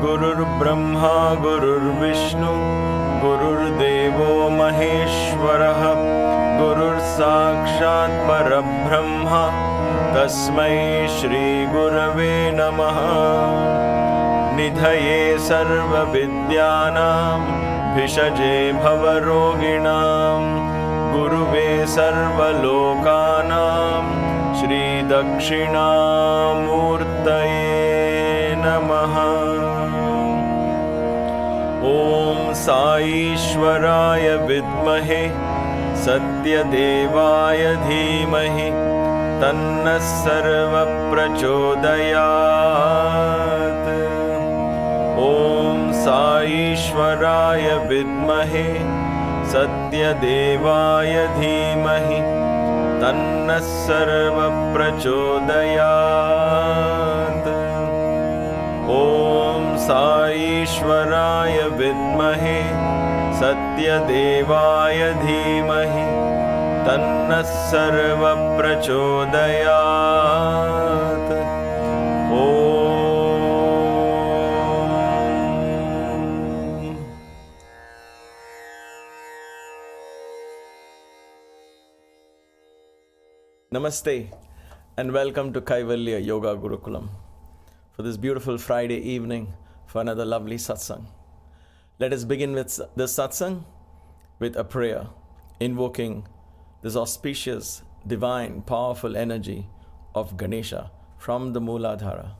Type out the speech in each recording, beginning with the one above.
गुरुर्ब्रह्मा गुरुर्विष्णु गुरुर्देवो महेश्वरः गुरुर्साक्षात् परब्रह्म तस्मै श्री गुरवे नमः। निधये सर्वविद्यानां भिषजे भवरोगिणां गुरुवे सर्वलोकानां श्री दक्षिणामूर्तये नमः। ॐ साईश्वराय विद्महे सत्यदेवाय धीमहि तन्नः सर्वप्रचोदयात्। ॐ साईश्वराय विद्महे सत्यदेवाय धीमहि तन्नः सर्वप्रचोदयात्। ॐ साईश्वराय विद्महे सत्यदेवाय धीमहि तन्नः सर्वप्रचोदयात्। Namaste and welcome to Kaivalya Yoga Gurukulam for this beautiful Friday evening for another lovely Satsang. Let us begin with this Satsang with a prayer, invoking this auspicious, divine, powerful energy of Ganesha from the Mooladhara.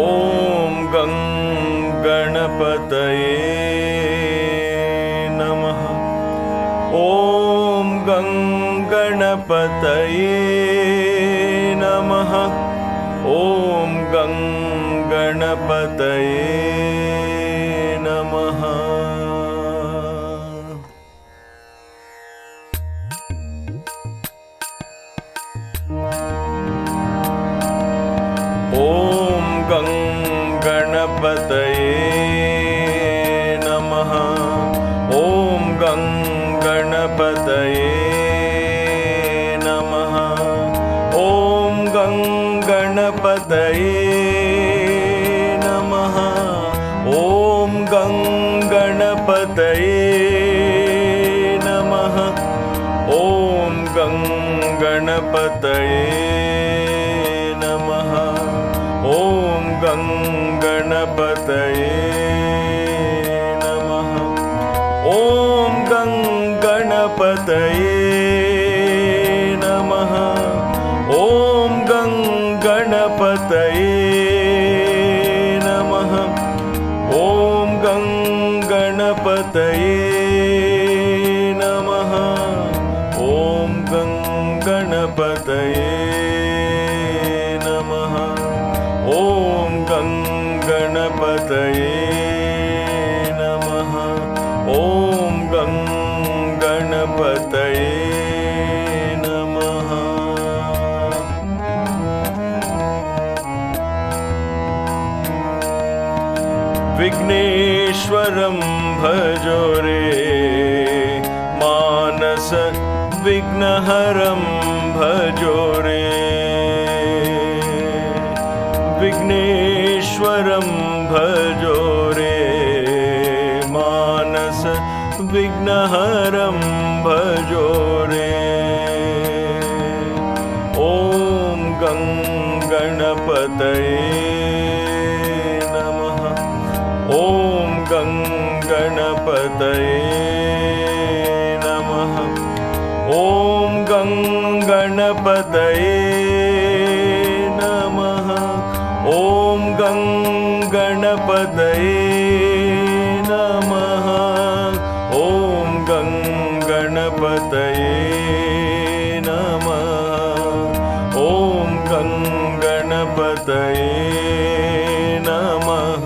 ॐ गं गणपतये नमः। ॐ गं गणपतये नमः। ॐ गं गणपतये नमः। ॐ गं गणपतये नमः। ॐ गं गणपतये नमः। ॐ गं गणपतये नमः। ॐ गं गणपतये नमः। ॐ गं गणपतये नमः। ॐ गं गणपतये नमः। ॐ गं गणपतये नमः। ॐ गं गणपतये नमः। ॐ गं गणपतये नमः। ॐ गं गणपतये नमः। ॐ गं गणपतये नमः। ॐ गं गणपतये नमः। विघ्नेश्वरं भजो रे मानस विघ्नहरं भजो रे। विघ्नेश्वरं भजो रे मानस विघ्नहरं भजो रे। ॐ गं गणपतये नमः। ॐ गं गणपतये नमः। ॐ गं गणपतये नमः। ॐ गं गणपतये नमः। ॐ गं गणपतये नमः। ॐ गं गणपतये नमः।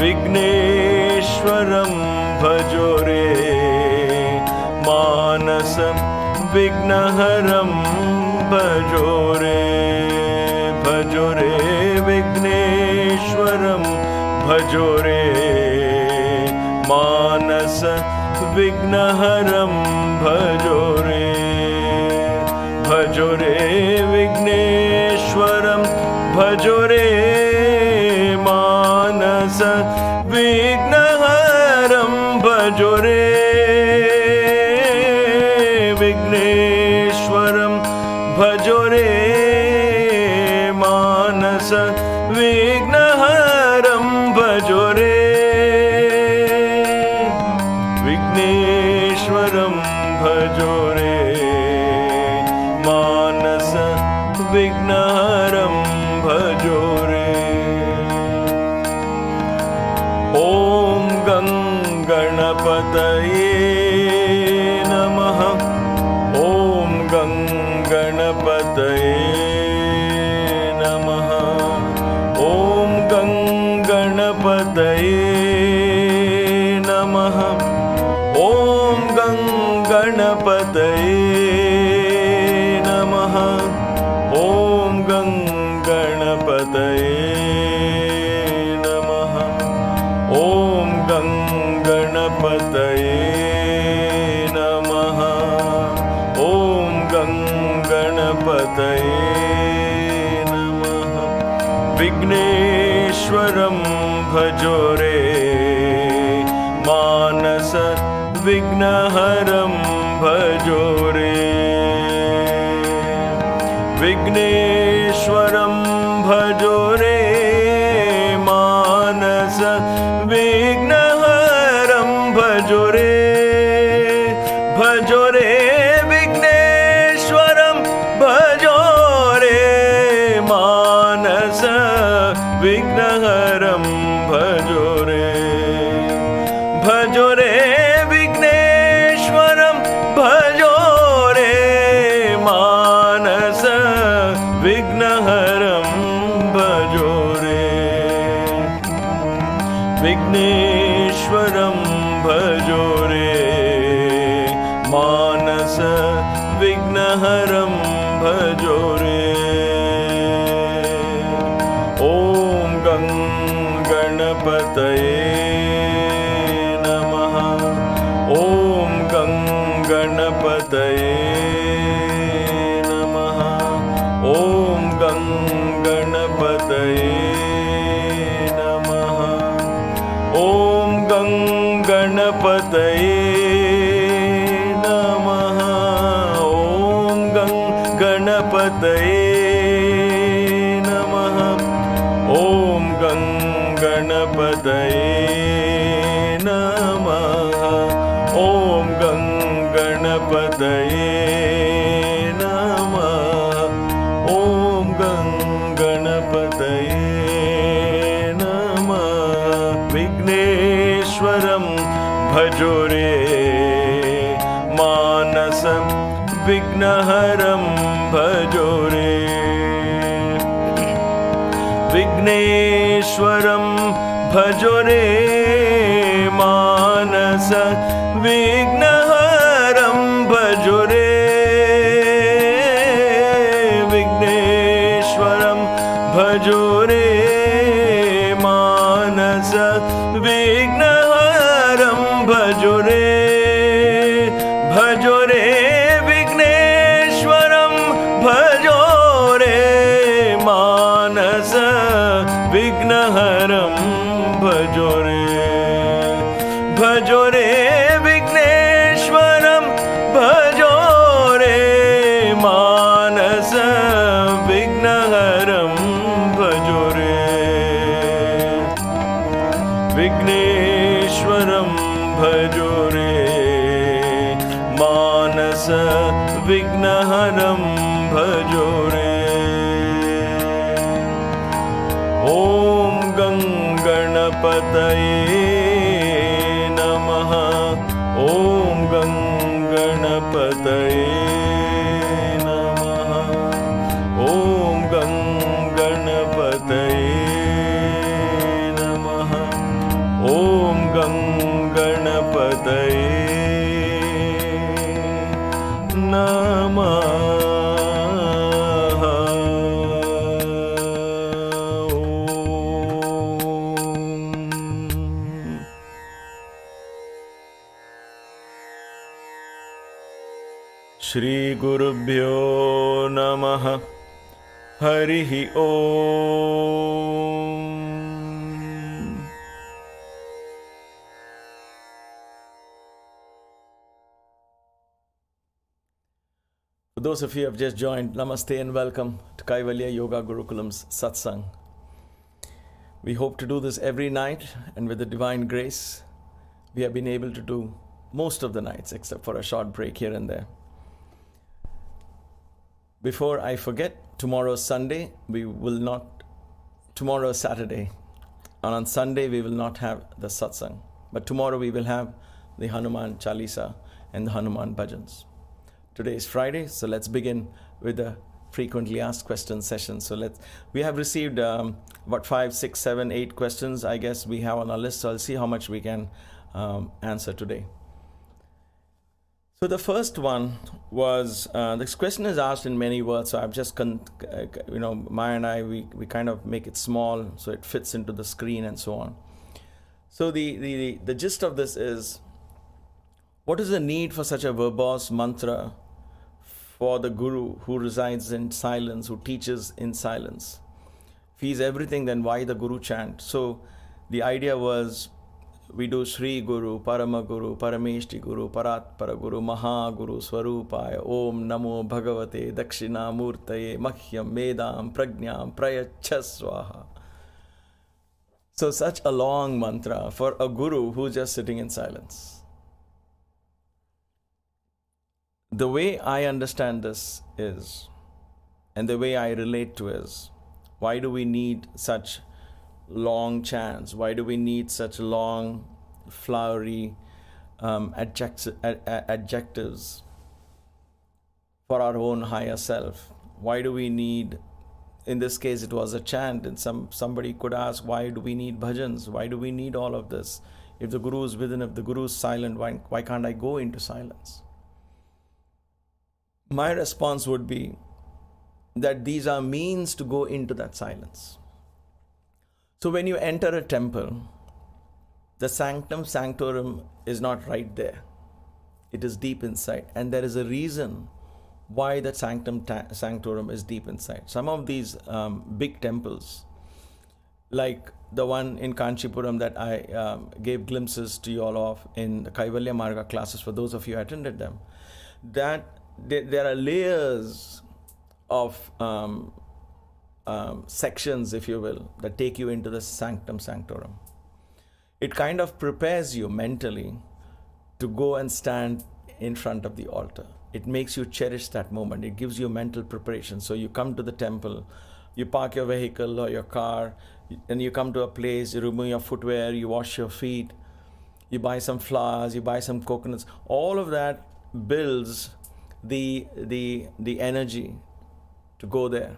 विघ्नेश्वरं भजो रे मानस विघ्नहरं भजो रे विघ्नेश्वरं Vignaharam bhajo re, bhajo re Vigneshwaram, bhajo re Manasa, Vignaharam bhajo re Vigneshwaram, bhajo re Manasa, Vignaharam bhajo re Vigneshwaram bhajo re Manasa, Vignaharam bhajo re. Om Ganganapataye Namaha, Om Ganganapataye Namaha, Om Ganganapataye Namaha, Om Ganganapataye Namaha, Om Ganganapataye Namaha, Om Ganganapataye Namaha, Om Ganganapataye Namaha. Vigneshwaram bhajo re Manasa, Vignaharam bhajo re Vigneshwaram bhajo re Manasa, Vignaharam bhajo re bhajo re Vigneshwaram bhajo re Manasa, Vignaharam bhajo re bhajo re Vigneshwaram bhajo re Manasa, Vignaharam bhajo re Vigneshwaram bhajo re Manasa, Vignaharam bhajo re. Om Ganganapataye Namaha, Om Ganganapataye Namaha, Om Ganganapataye Namaha, Om Ganganapataye Namaha, Om Ganganapataye Namaha, Om Ganganapataye Namaha, Om Ganganapataye Namaha, Om Ganganapataye Namaha. Vigneshwaram bhajo re Manasa, Vignaharam bhajo re Vigneshwaram bhajo re Manasa, Vignaharam bhajo re Vigneshwaram bhajo re Manasa, Vignaharam bhajo re bhajo re Vigneshwaram bhajo re Manasa, Vignaharam bhajo re bhajo re Vigneshwaram bhajo re Manasa, Vignaharam bhajo re Vigneshwaram bhajo re Manasa, Vignaharam bhajo re. Om Ganganapataye Namaha, Om Ganganapataye Namaha, Om Ganganapataye Namaha, Om Ganganapataye Namaha. Shri Gurubhyo Namaha Harihi Om. For those of you who have just joined, Namaste and welcome to Kaivalya Yoga Gurukulam's Satsang. We hope to do this every night, and with the divine grace, we have been able to do most of the nights except for a short break here and there. Before I forget, tomorrow's Sunday, tomorrow Saturday, and on Sunday we will not have the Satsang. But tomorrow we will have the Hanuman Chalisa and the Hanuman Bhajans. Today is Friday, so let's begin with the frequently asked questions session. So we have received about 5, 6, 7, 8 questions I guess we have on our list, so I'll see how much we can answer today. So the first one was, this question is asked in many words, so I've just, Maya and I, we kind of make it small so it fits into the screen and so on. So the gist of this is, what is the need for such a verbose mantra for the Guru who resides in silence, who teaches in silence? If he's everything, then why the Guru chant? So the idea was, we do Shri Guru, Parama Guru, Parameshti Guru, Paratpara Guru, Maha Guru, Swarupaya, Om Namo Bhagavate, Dakshinamurtaye, Mahyam, Medam, Prajnam, Prayachaswaha. So such a long mantra for a Guru who's just sitting in silence. The way I understand this is, and the way I relate to is, why do we need such long chants? Why do we need such long, flowery adjectives for our own higher self? Why do we need, in this case it was a chant, and somebody could ask, why do we need bhajans? Why do we need all of this? If the Guru is within, if the Guru is silent, why can't I go into silence? My response would be that these are means to go into that silence. So when you enter a temple, the sanctum sanctorum is not right there. It is deep inside. And there is a reason why the sanctum sanctorum is deep inside. Some of these big temples, like the one in Kanchipuram that I gave glimpses to you all of in the Kaivalya Marga classes, for those of you who attended them, that there are layers of sections, if you will, that take you into the sanctum sanctorum. It kind of prepares you mentally to go and stand in front of the altar. It makes you cherish that moment. It gives you mental preparation. So you come to the temple, you park your vehicle or your car, and you come to a place, you remove your footwear, you wash your feet, you buy some flowers, you buy some coconuts. All of that builds the energy to go there.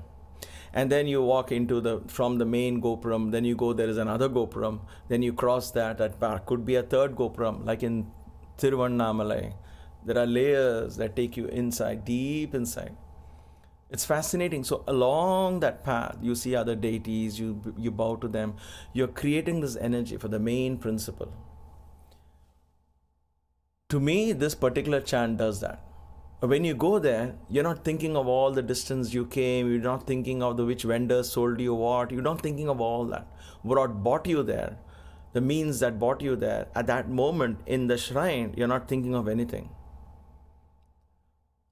And then you walk into from the main Gopuram, then you go, there is another Gopuram, then you cross that could be a third Gopuram, like in Tiruvannamalai. There are layers that take you inside, deep inside. It's fascinating. So along that path, you see other deities, you bow to them. You're creating this energy for the main principle. To me, this particular chant does that. When you go there, you're not thinking of all the distance you came, you're not thinking of which vendors sold you what, you're not thinking of all that. What brought you there, the means that brought you there, at that moment in the shrine, you're not thinking of anything.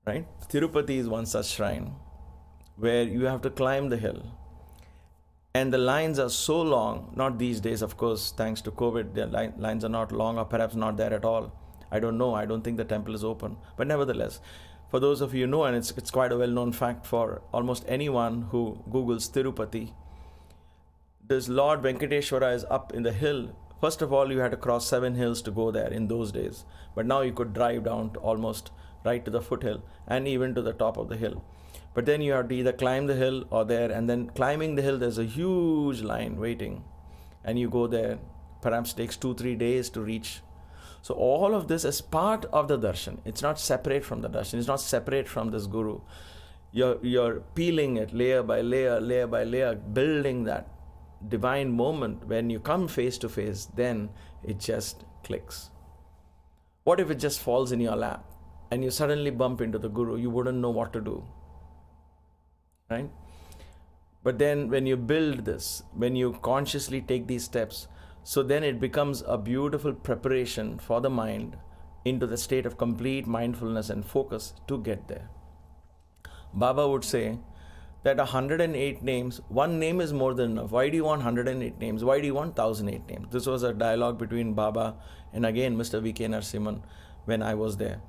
Right? Tirupati is one such shrine where you have to climb the hill. And the lines are so long, not these days, of course, thanks to COVID, the lines are not long or perhaps not there at all. I don't know. I don't think the temple is open. But nevertheless, for those of you who know, and it's quite a well-known fact for almost anyone who Googles Tirupati, this Lord Venkateshwara is up in the hill. First of all, you had to cross 7 hills to go there in those days. But now you could drive down to almost right to the foothill and even to the top of the hill. But then you have to either climb the hill or there, and then climbing the hill, there's a huge line waiting. And you go there, perhaps takes 2-3 days to reach. So all of this is part of the darshan. It's not separate from the darshan. It's not separate from this Guru. You're peeling it layer by layer, building that divine moment. When you come face to face, then it just clicks. What if it just falls in your lap and you suddenly bump into the Guru, you wouldn't know what to do, right? But then when you build this, when you consciously take these steps, so then it becomes a beautiful preparation for the mind into the state of complete mindfulness and focus to get there. Baba would say that 108 names, one name is more than enough. Why do you want 108 names? Why do you want 1008 names? This was a dialogue between Baba and again Mr. V.K. Narasimhan when I was there.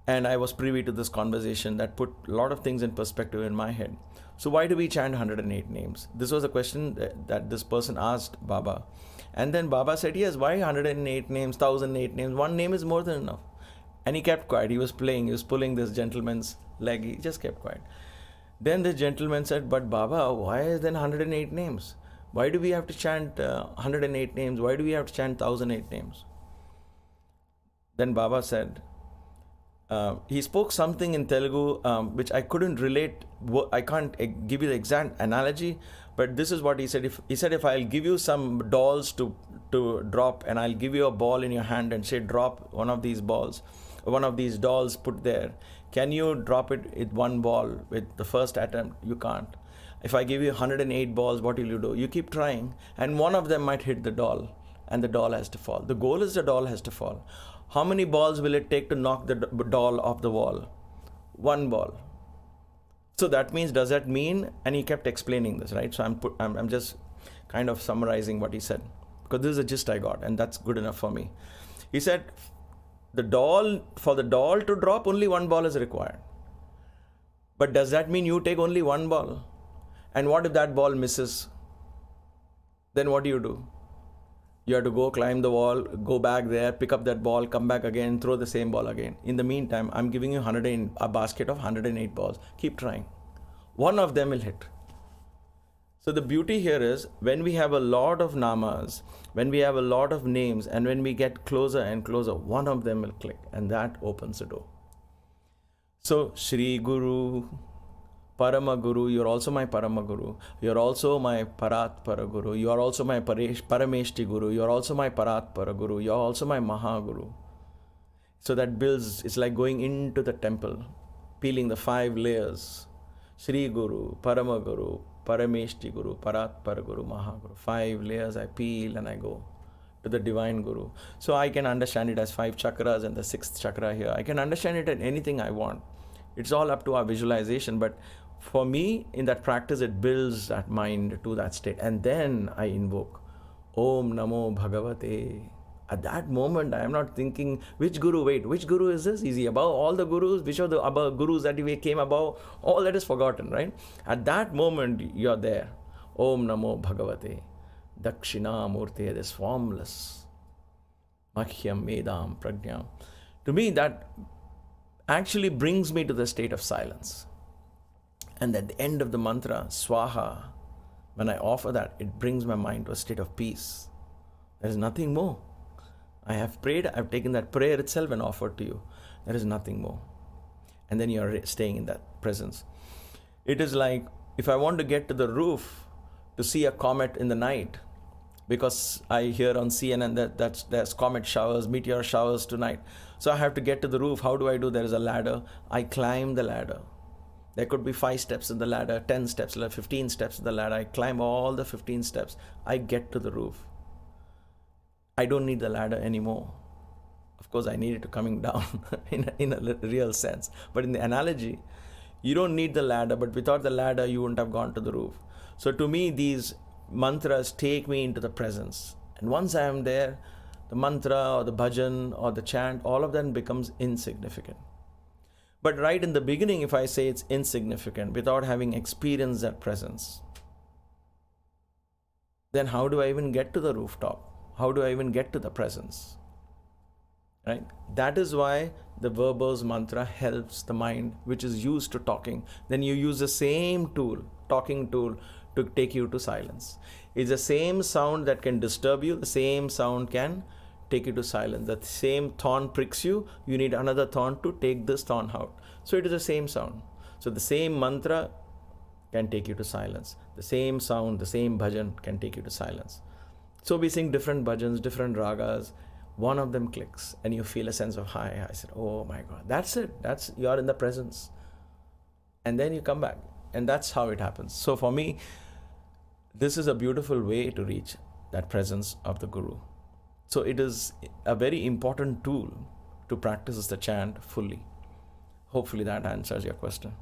And I was privy to this conversation that put a lot of things in perspective in my head. So why do we chant 108 names? This was a question that this person asked Baba. And then Baba said, yes, why 108 names, 1008 names? One name is more than enough. And he kept quiet. He was pulling this gentleman's leg. He just kept quiet. Then the gentleman said, but Baba, why is then 108 names? Why do we have to chant 108 names? Why do we have to chant 1008 names? Then Baba said, he spoke something in Telugu which I couldn't relate. I can't give you the exact analogy, but this is what he said. If I'll give you some dolls to drop, and I'll give you a ball in your hand and say drop one of these balls, one of these dolls put there, can you drop it with one ball with the first attempt? You can't. If I give you 108 balls, what will you do? You keep trying, and one of them might hit the doll, and the doll has to fall. The goal is the doll has to fall. How many balls will it take to knock the doll off the wall? One ball. So that means, does that mean? And he kept explaining this, right? So I'm just kind of summarizing what he said, because this is the gist I got, and that's good enough for me. He said, for the doll to drop, only one ball is required. But does that mean you take only one ball? And what if that ball misses? Then what do? You have to go climb the wall, go back there, pick up that ball, come back again, throw the same ball again. In the meantime, I'm giving you a basket of 108 balls. Keep trying. One of them will hit. So the beauty here is, when we have a lot of namas, when we have a lot of names, and when we get closer and closer, one of them will click, and that opens the door. So Shri Guru, Parama Guru, you're also my Parama Guru. You're also my Parat Para Guru. You're also my Parameshti Guru. You're also my Parat Para Guru. You're also my Mahaguru. So that builds, it's like going into the temple, peeling the 5 layers. Shri Guru, Parama Guru, Parameshti Guru, Parat Para Guru, Mahaguru. 5 layers I peel and I go to the divine Guru. So I can understand it as 5 chakras and the 6th chakra here. I can understand it as anything I want. It's all up to our visualization, but for me, in that practice, it builds that mind to that state. And then I invoke Om Namo Bhagavate. At that moment, I am not thinking, which guru is this? Is he above all the gurus? Which are the above gurus that we came above? All that is forgotten, right? At that moment, you're there. Om Namo Bhagavate. Dakshinamoorthy, this formless. Makhyam Medam Prajnam. To me, that actually brings me to the state of silence. And at the end of the mantra, Swaha, when I offer that, it brings my mind to a state of peace. There is nothing more. I have prayed, I've taken that prayer itself and offered to you. There is nothing more. And then you're staying in that presence. It is like, if I want to get to the roof to see a comet in the night, because I hear on CNN that there's comet showers, meteor showers tonight. So I have to get to the roof. How do? There is a ladder. I climb the ladder. There could be 5 steps in the ladder, 10 steps, 15 steps in the ladder. I climb all the 15 steps. I get to the roof. I don't need the ladder anymore. Of course, I need it to coming down in a real sense. But in the analogy, you don't need the ladder, but without the ladder, you wouldn't have gone to the roof. So to me, these mantras take me into the presence. And once I am there, the mantra or the bhajan or the chant, all of that becomes insignificant. But right in the beginning, if I say it's insignificant without having experienced that presence, then how do I even get to the rooftop? How do I even get to the presence? Right? That is why the verbose mantra helps the mind, which is used to talking. Then you use the same tool, talking tool, to take you to silence. It's the same sound that can disturb you, the same sound can take you to silence. The same thorn pricks you, you need another thorn to take this thorn out. So it is the same sound. So the same mantra can take you to silence. The same sound, the same bhajan can take you to silence. So we sing different bhajans, different ragas. one of them clicks and you feel a sense of high. I said, oh my God, that's it. You're in the presence. And then you come back. And that's how it happens. So for me, this is a beautiful way to reach that presence of the Guru. So it is a very important tool to practice the chant fully. Hopefully that answers your question.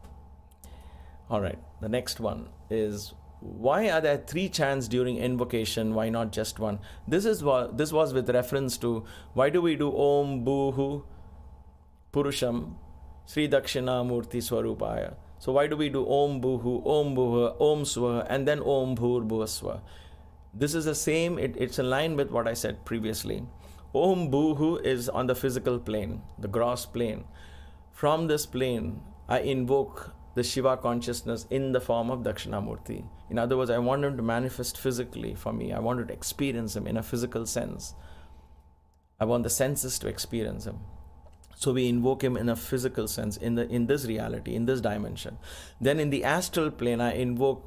All right, the next one is, why are there 3 chants during invocation? Why not just one? This was with reference to, why do we do Om Bhuhu Purusham Shri Dakshinamoorthy Swarupaya? So why do we do Om Bhuhu, Om Bhuva, Om Swa, and then Om Bhur Bhuvaswa? This is the same, it's in line with what I said previously. Om Bhuhu is on the physical plane, the gross plane. From this plane, I invoke the Shiva consciousness in the form of Dakshinamurti. In other words, I want him to manifest physically for me. I want to experience him in a physical sense. I want the senses to experience him. So we invoke him in a physical sense, in this reality, in this dimension. Then in the astral plane, I invoke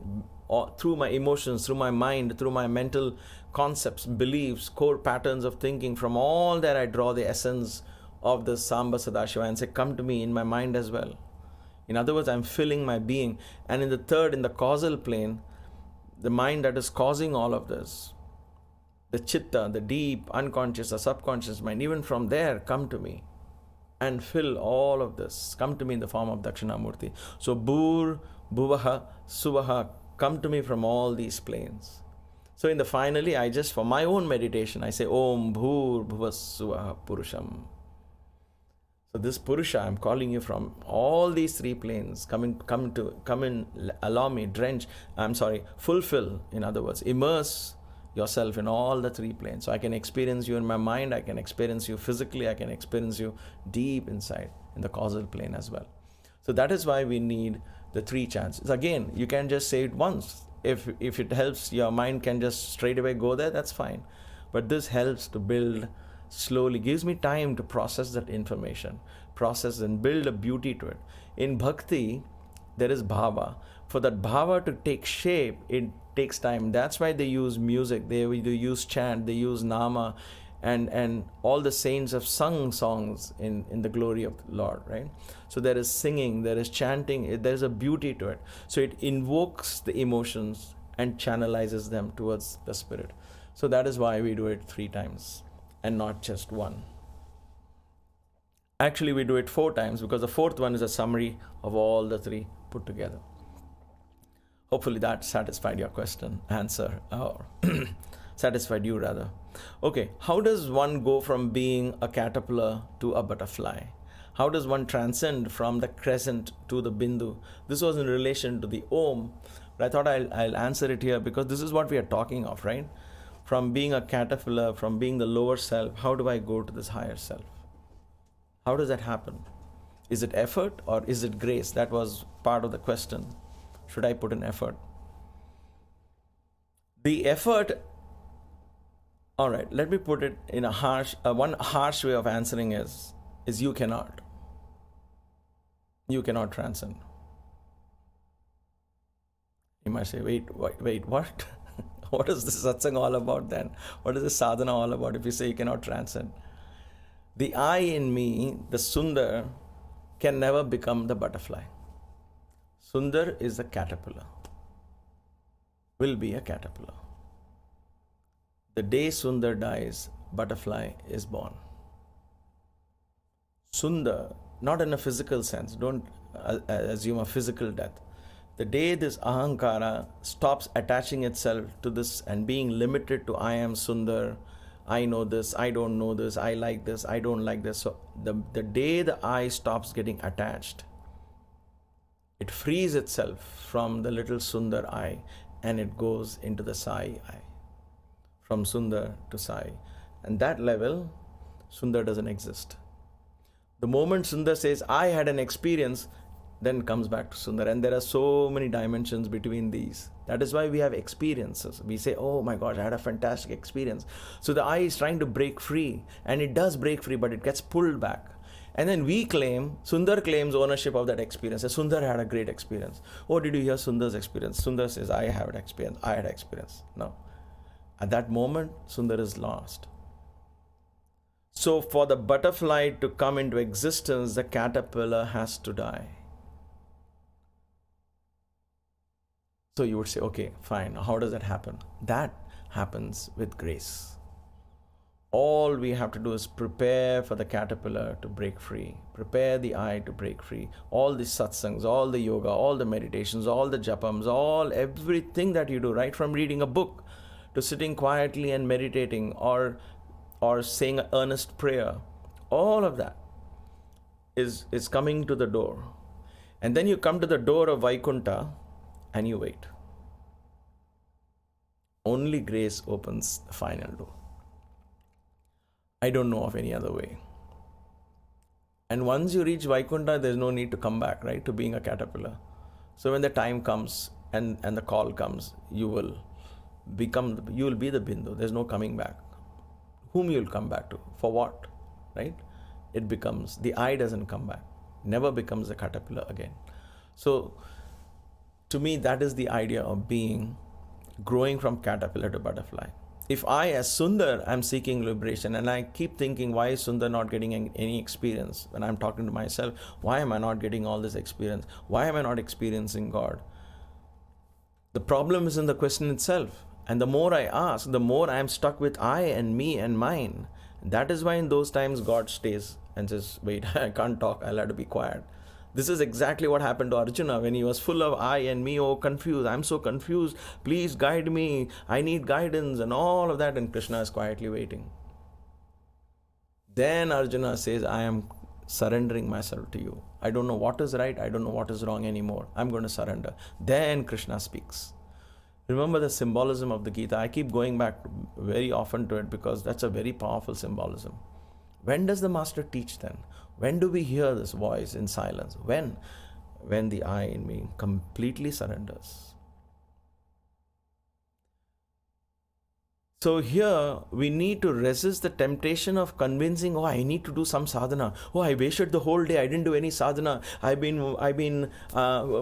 through my emotions, through my mind, through my mental concepts, beliefs, core patterns of thinking. From all that, I draw the essence of the Samba Sadashiva and say, come to me in my mind as well. In other words, I'm filling my being. And in the third, in the causal plane, the mind that is causing all of this, the chitta, the deep, unconscious, the subconscious mind, even from there, come to me and fill all of this. Come to me in the form of Dakshinamurti. So, Bhur, Bhuvaha, Suvaha, come to me from all these planes. So, in the finally, I just, for my own meditation, I say, Om Bhur, Bhuva, Suvaha, Purusham. So this Purusha, I'm calling you from all these 3 planes, come in, allow me, fulfill, in other words, immerse yourself in all the 3 planes. So I can experience you in my mind, I can experience you physically, I can experience you deep inside in the causal plane as well. So that is why we need the 3 chants. Again, you can just say it once. If it helps, your mind can just straight away go there, that's fine. But this helps to build slowly, gives me time to process that information, process and build a beauty to it. In bhakti, there is bhava. For that bhava to take shape, it takes time. That's why they use music, they use chant, they use nama, and all the saints have sung songs in the glory of the Lord, right? So there is singing, there is chanting, there is a beauty to it. So it invokes the emotions and channelizes them towards the spirit. So that is why we do it 3 times. And not just 1. Actually, we do it 4 times because the 4th one is a summary of all the 3 put together. Hopefully that satisfied your answer, or satisfied you rather. Okay, how does one go from being a caterpillar to a butterfly? How does one transcend from the crescent to the bindu? This was in relation to the Om, but I thought I'll answer it here because this is what we are talking of, right? From being a caterpillar, from being the lower self, how do I go to this higher self? How does that happen? Is it effort or is it grace? That was part of the question. Should I put in effort? The effort, all right, let me put it in a one harsh way of answering is you cannot. You cannot transcend. You might say, wait, what? What is this satsang all about then? What is this sadhana all about if you say you cannot transcend? The I in me, the Sunder, can never become the butterfly. Sunder is the caterpillar, will be a caterpillar. The day Sunder dies, butterfly is born. Sunder, not in a physical sense, don't assume a physical death. The day this ahankara stops attaching itself to this and being limited to I am Sunder, I know this, I don't know this, I like this, I don't like this. So the day the I stops getting attached, it frees itself from the little Sunder I and it goes into the Sai I. From Sunder to Sai. And that level, Sunder doesn't exist. The moment Sunder says, I had an experience, then comes back to Sunder. And there are so many dimensions between these. That is why we have experiences. We say, oh my gosh, I had a fantastic experience. So the I is trying to break free. And it does break free, but it gets pulled back. And then we claim, Sunder claims ownership of that experience. Sunder had a great experience. Oh, did you hear Sundar's experience? Sunder says, I have an experience. I had experience. No. At that moment, Sunder is lost. So for the butterfly to come into existence, the caterpillar has to die. So you would say, okay, fine. How does that happen? That happens with grace. All we have to do is prepare for the caterpillar to break free, prepare the eye to break free. All the satsangs, all the yoga, all the meditations, all the japams, everything that you do, right from reading a book to sitting quietly and meditating or saying an earnest prayer, all of that is coming to the door. And then you come to the door of Vaikuntha and you wait. Only grace opens the final door. I don't know of any other way. And once you reach Vaikuntha, there's no need to come back, right, to being a caterpillar. So when the time comes and the call comes, you will be the bindu. There's no coming back. Whom you'll come back to? For what? Right? It becomes, the eye doesn't come back. Never becomes a caterpillar again. So to me, that is the idea of being, growing from caterpillar to butterfly. If I, as Sunder, am seeking liberation, and I keep thinking, why is Sunder not getting any experience? When I'm talking to myself, why am I not getting all this experience? Why am I not experiencing God? The problem is in the question itself. And the more I ask, the more I am stuck with I and me and mine. That is why in those times God stays and says, wait, I can't talk, I'll have to be quiet. This is exactly what happened to Arjuna when he was full of I and me, oh confused, I'm so confused, please guide me, I need guidance and all of that, and Krishna is quietly waiting. Then Arjuna says, I am surrendering myself to you. I don't know what is right, I don't know what is wrong anymore, I'm going to surrender. Then Krishna speaks. Remember the symbolism of the Gita. I keep going back very often to it because that's a very powerful symbolism. When does the master teach then? When do we hear this voice in silence? When the I in me completely surrenders. So here we need to resist the temptation of convincing, oh, I need to do some sadhana. Oh, I wasted the whole day. I didn't do any sadhana. I've been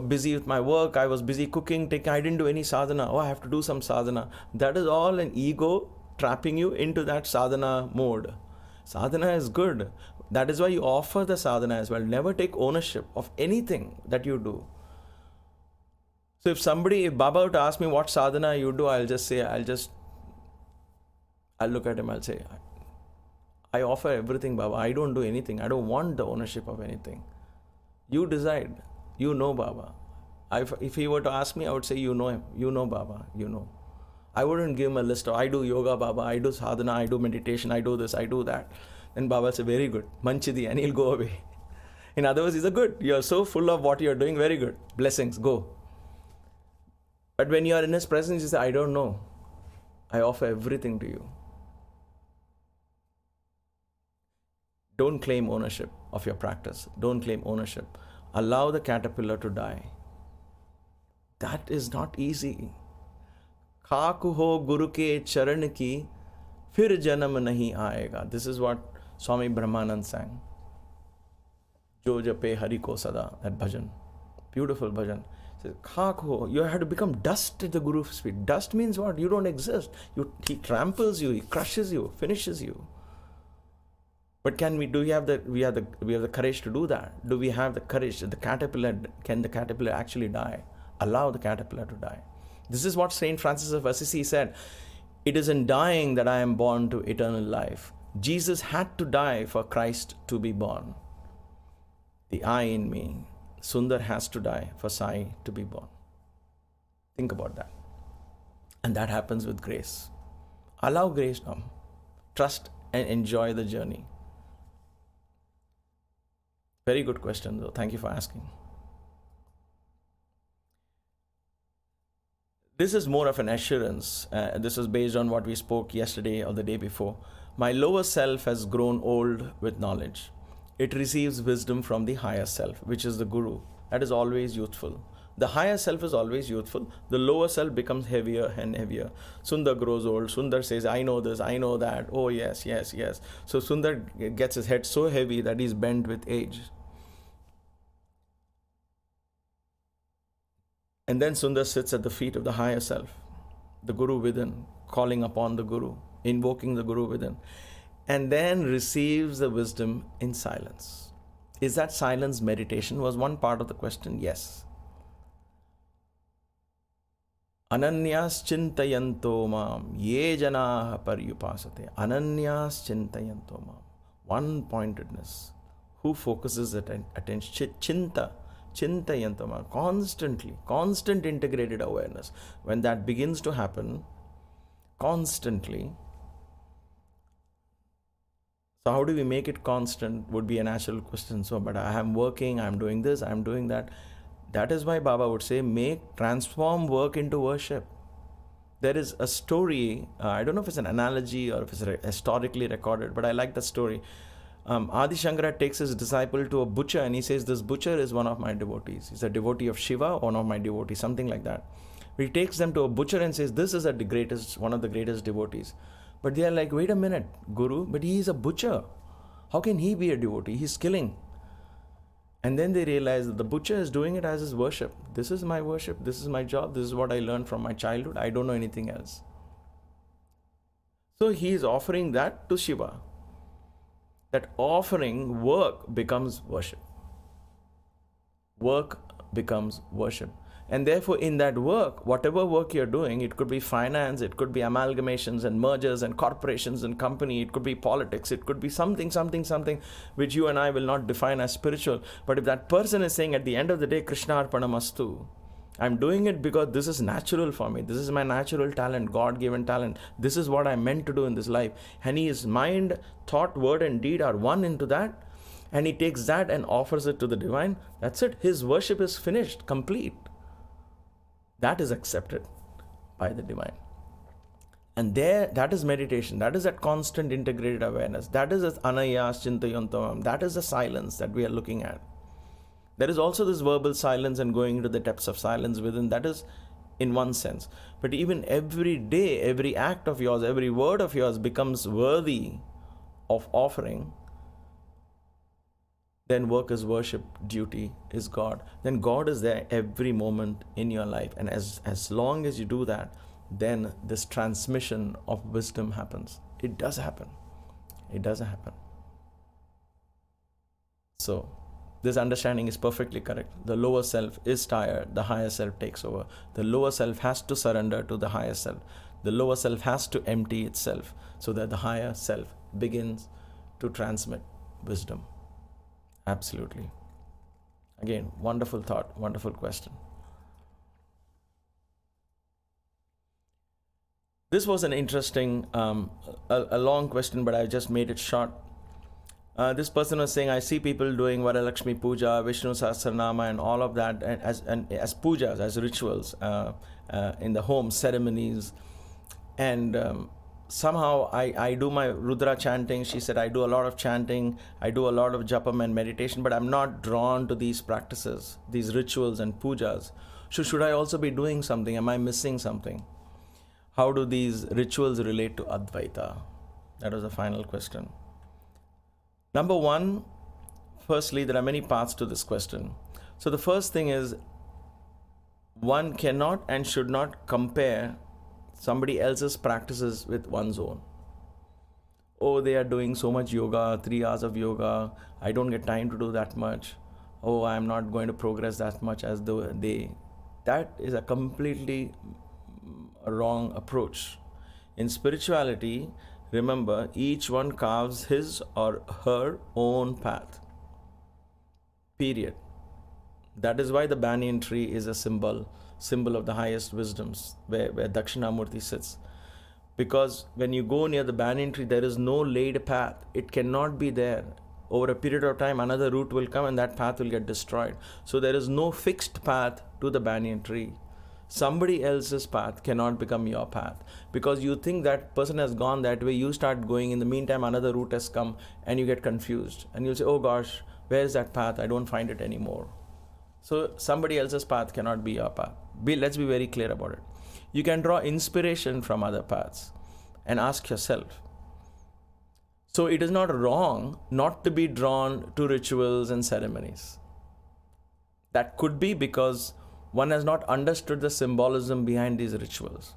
busy with my work. I was busy cooking. I didn't do any sadhana. Oh, I have to do some sadhana. That is all an ego trapping you into that sadhana mode. Sadhana is good. That is why you offer the sadhana as well. Never take ownership of anything that you do. So if Baba were to ask me what sadhana you do, I'll look at him, I'll say, I offer everything, Baba. I don't do anything. I don't want the ownership of anything. You decide. You know, Baba. If he were to ask me, I would say, you know him. You know, Baba. You know. I wouldn't give him a list of, I do yoga, Baba. I do sadhana. I do meditation. I do this. I do that. Then Baba will say, very good. Manchidi. And he'll go away. In other words, he's a good. You're so full of what you're doing. Very good. Blessings. Go. But when you are in his presence, you say, I don't know. I offer everything to you. Don't claim ownership of your practice. Don't claim ownership. Allow the caterpillar to die. That is not easy. Khaku ho guru ke charan ki, fir janam nahi aayega. This is what Swami Brahmanand sang. Jo jape hari ko sada, that bhajan. Beautiful bhajan. Says, Khaku ho, you have to become dust at the Guru's feet. Dust means what? You don't exist. He tramples you, he crushes you, finishes you. But can we have the courage to do that? Do we have the courage? Can the caterpillar actually die? Allow the caterpillar to die. This is what Saint Francis of Assisi said. It is in dying that I am born to eternal life. Jesus had to die for Christ to be born. The I in me, Sunder, has to die for Sai to be born. Think about that. And that happens with grace. Allow grace now. Trust and enjoy the journey. Very good question, though. Thank you for asking. This is more of an assurance. This is based on what we spoke yesterday or the day before. My lower self has grown old with knowledge. It receives wisdom from the higher self, which is the Guru. That is always youthful. The higher self is always youthful. The lower self becomes heavier and heavier. Sunder grows old. Sunder says, I know this, I know that. Oh, yes, yes, yes. So Sunder gets his head so heavy that he's bent with age. And then Sunder sits at the feet of the higher self, the Guru within, calling upon the Guru, invoking the Guru within. and then receives the wisdom in silence. Is that silence meditation? Was one part of the question? Yes. Ananyas chintayanto mam ye janaha paryupasate. Ananyas chintayanto mam. One-pointedness. Who focuses attention? Chintayanto mam. Constantly. Constant integrated awareness. When that begins to happen, constantly. So how do we make it constant would be a natural question. So, but I am working, I'm doing this, I'm doing that. That is why Baba would say, transform work into worship. There is a story, I don't know if it's an analogy or if it's historically recorded, but I like the story. Adi Shankara takes his disciple to a butcher and he says, this butcher is one of my devotees. He's a devotee of Shiva, one of my devotees, something like that. He takes them to a butcher and says, this is one of the greatest devotees. But they are like, wait a minute, Guru, but he is a butcher. How can he be a devotee? He's killing. And then they realize that the butcher is doing it as his worship. This is my worship. This is my job. This is what I learned from my childhood. I don't know anything else. So he is offering that to Shiva. That offering, work becomes worship. Work becomes worship. And therefore, in that work, whatever work you're doing, it could be finance, it could be amalgamations and mergers and corporations and company, it could be politics, it could be something, which you and I will not define as spiritual. But if that person is saying at the end of the day, Krishna Arpanamastu, I'm doing it because this is natural for me. This is my natural talent, God-given talent. This is what I'm meant to do in this life. And his mind, thought, word and deed are one into that. And he takes that and offers it to the divine. That's it. His worship is finished, complete. That is accepted by the divine. And that is meditation. That is that constant integrated awareness. That is as anayas chintayantam. That is the silence that we are looking at. There is also this verbal silence and going into the depths of silence within. That is in one sense. But even every day, every act of yours, every word of yours becomes worthy of offering. Then work is worship, duty is God. Then God is there every moment in your life. And as long as you do that, then this transmission of wisdom happens. It does happen. It does happen. So, this understanding is perfectly correct. The lower self is tired, the higher self takes over. The lower self has to surrender to the higher self. The lower self has to empty itself so that the higher self begins to transmit wisdom. Absolutely. Again, wonderful thought, wonderful question. This was an interesting, a long question, but I just made it short. This person was saying, I see people doing Varalakshmi Pooja, Vishnu Sahasranama and all of that as pujas, as rituals in the home, ceremonies. And somehow I do my Rudra chanting. She said, I do a lot of chanting, I do a lot of japam and meditation, but I'm not drawn to these practices, these rituals and pujas. So should I also be doing something? Am I missing something? How do these rituals relate to Advaita? That was the final question. Number one, firstly, there are many parts to this question. So the first thing is, one cannot and should not compare somebody else's practices with one's own. Oh, they are doing so much yoga, 3 hours of yoga. I don't get time to do that much. Oh, I'm not going to progress that much as they. That is a completely wrong approach. In spirituality, remember, each one carves his or her own path. Period. That is why the banyan tree is a symbol of the highest wisdoms, where Dakshinamoorthy sits. Because when you go near the banyan tree, there is no laid path. It cannot be there. Over a period of time, another root will come and that path will get destroyed. So there is no fixed path to the banyan tree. Somebody else's path cannot become your path. Because you think that person has gone that way, you start going. In the meantime, another route has come and you get confused. And you'll say, oh gosh, where is that path? I don't find it anymore. So somebody else's path cannot be your path. Let's be very clear about it. You can draw inspiration from other paths and ask yourself. So it is not wrong not to be drawn to rituals and ceremonies. That could be because one has not understood the symbolism behind these rituals.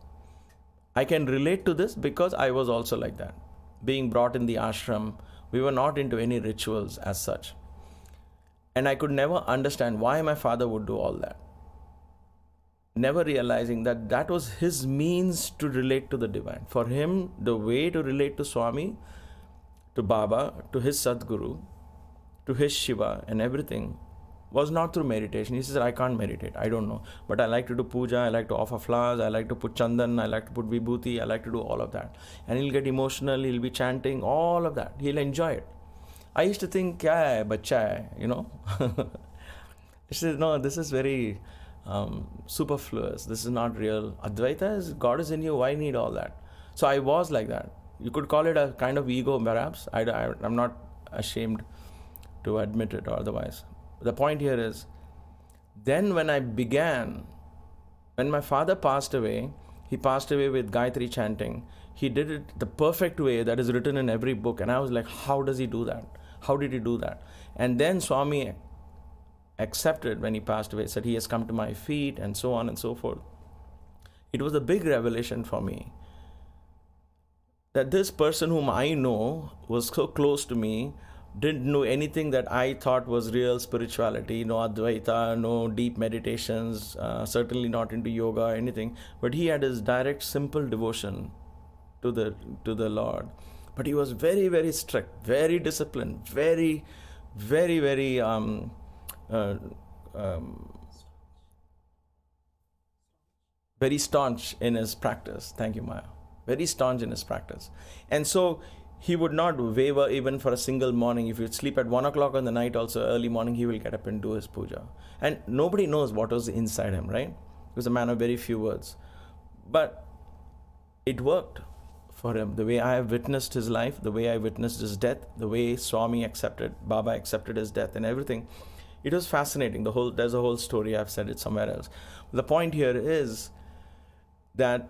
I can relate to this because I was also like that. being brought in the ashram, we were not into any rituals as such. And I could never understand why my father would do all that. Never realizing that that was his means to relate to the divine. For him, the way to relate to Swami, to Baba, to his Sadguru, to his Shiva and everything was not through meditation. He says, I can't meditate, I don't know. But I like to do puja, I like to offer flowers, I like to put chandan, I like to put vibhuti, I like to do all of that. And he'll get emotional, he'll be chanting, all of that. He'll enjoy it. I used to think, kya hai, bacha hai, you know. He says, no, this is very superfluous. This is not real. Advaita is, God is in you, why need all that? So I was like that. You could call it a kind of ego, perhaps. I'm not ashamed to admit it or otherwise. The point here is, then when my father passed away, he passed away with Gayatri chanting. He did it the perfect way that is written in every book. And I was like, how does he do that? How did he do that? And then Swami accepted when he passed away, said he has come to my feet and so on and so forth. It was a big revelation for me that this person whom I know was so close to me, didn't know anything that I thought was real spirituality, no Advaita, no deep meditations, certainly not into yoga or anything. But he had his direct, simple devotion to the Lord. But he was very, very strict, very disciplined, very, very, very very staunch in his practice. Thank you, Maya. Very staunch in his practice. And so he would not waver even for a single morning. If you'd sleep at 1 o'clock in the night, also early morning, he will get up and do his puja. And nobody knows what was inside him, right? He was a man of very few words. But it worked for him. The way I have witnessed his life, the way I witnessed his death, the way Swami accepted, Baba accepted his death and everything. It was fascinating. There's a whole story. I've said it somewhere else. The point here is that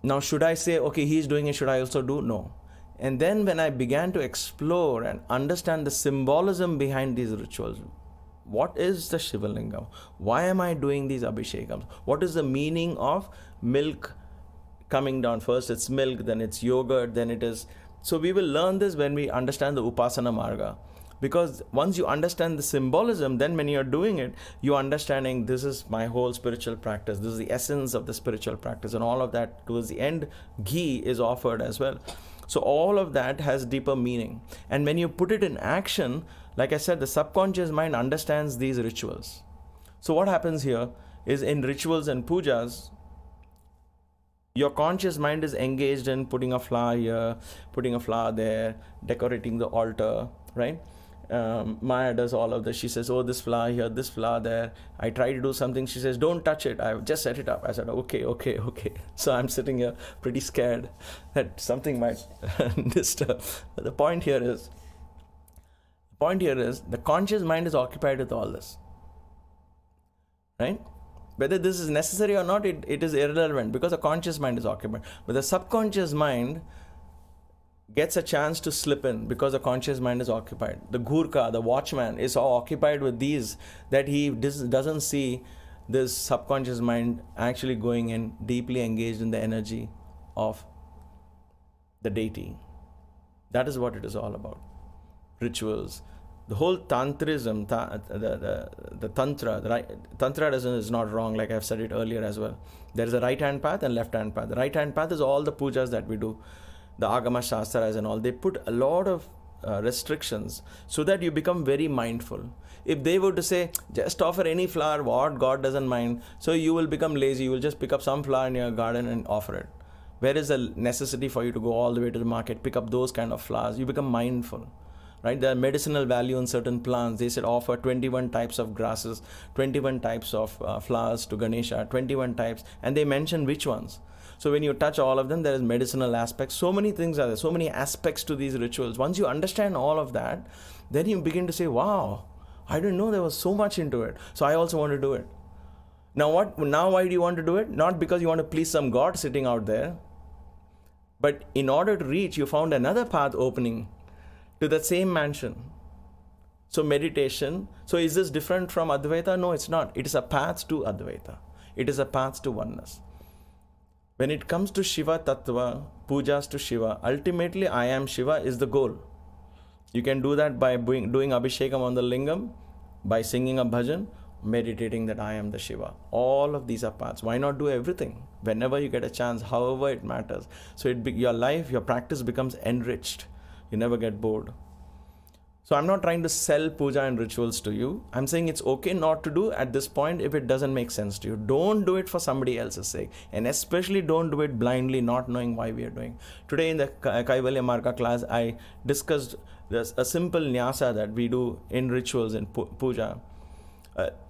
now should I say, okay, he's doing it, should I also do? No. And then when I began to explore and understand the symbolism behind these rituals, what is the Shivalingam? Why am I doing these Abhishekams? What is the meaning of milk coming down? First it's milk, then it's yogurt, then it is... So we will learn this when we understand the Upasana Marga. Because once you understand the symbolism, then when you're doing it, you're understanding this is my whole spiritual practice. This is the essence of the spiritual practice. And all of that, towards the end, ghee is offered as well. So all of that has deeper meaning. And when you put it in action, like I said, the subconscious mind understands these rituals. So what happens here is in rituals and pujas, your conscious mind is engaged in putting a flower here, putting a flower there, decorating the altar, right? Maya does all of this. She says, oh, this flower here, this flower there. I try to do something. She says, don't touch it. I just set it up. I said, okay. So I'm sitting here pretty scared that something might disturb. But the point here is the conscious mind is occupied with all this. Right? Whether this is necessary or not, it is irrelevant because the conscious mind is occupied. But the subconscious mind gets a chance to slip in because the conscious mind is occupied. The Gurkha, the watchman, is so occupied with these that he doesn't see this subconscious mind actually going in, deeply engaged in the energy of the deity. That is what it is all about. Rituals. The whole tantrism, the tantra, tantra is not wrong, like I've said it earlier as well. There is a right-hand path and left-hand path. The right-hand path is all the pujas that we do. The Agama Shastras and all, they put a lot of restrictions so that you become very mindful. If they were to say, just offer any flower, what God doesn't mind, so you will become lazy, you will just pick up some flower in your garden and offer it. Where is the necessity for you to go all the way to the market, pick up those kind of flowers? You become mindful, right? There are medicinal value in certain plants. They said offer 21 types of grasses, 21 types of flowers to Ganesha, 21 types, and they mention which ones. So when you touch all of them, there is medicinal aspects. So many things are there, so many aspects to these rituals. Once you understand all of that, then you begin to say, wow, I didn't know there was so much into it. So I also want to do it. Now why do you want to do it? Not because you want to please some God sitting out there. But in order to reach, you found another path opening to that same mansion. So meditation. So is this different from Advaita? No, it's not. It is a path to Advaita. It is a path to oneness. When it comes to Shiva Tattva, pujas to Shiva, ultimately I am Shiva is the goal. You can do that by doing Abhishekam on the Lingam, by singing a bhajan, meditating that I am the Shiva. All of these are paths. Why not do everything? Whenever you get a chance, however it matters. So your life, your practice becomes enriched. You never get bored. So I'm not trying to sell puja and rituals to you. I'm saying it's okay not to do at this point if it doesn't make sense to you. Don't do it for somebody else's sake. And especially don't do it blindly, not knowing why we are doing. Today in the Kaivalya Marga class, I discussed a simple nyasa that we do in rituals in puja.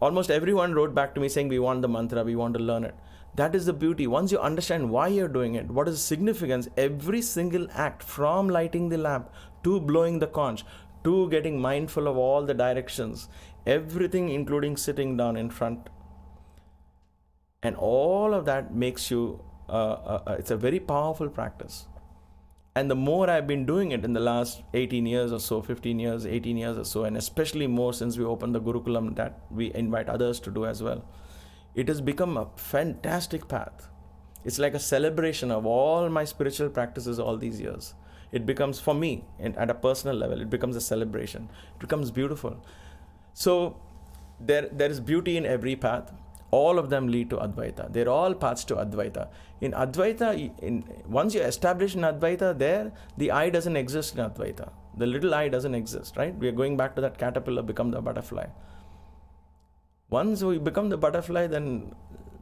Almost everyone wrote back to me saying we want the mantra, we want to learn it. That is the beauty. Once you understand why you're doing it, what is the significance, every single act from lighting the lamp to blowing the conch, to getting mindful of all the directions, everything including sitting down in front. And all of that makes you, it's a very powerful practice. And the more I've been doing it in the last 18 years or so, 15 years, 18 years or so, and especially more since we opened the Gurukulam that we invite others to do as well, it has become a fantastic path. It's like a celebration of all my spiritual practices all these years. It becomes, for me, at a personal level, it becomes a celebration. It becomes beautiful. So there is beauty in every path. All of them lead to Advaita. They're all paths to Advaita. In Advaita, once you establish in Advaita, there, the I doesn't exist in Advaita. The little I doesn't exist, right? We are going back to that caterpillar, become the butterfly. Once we become the butterfly, then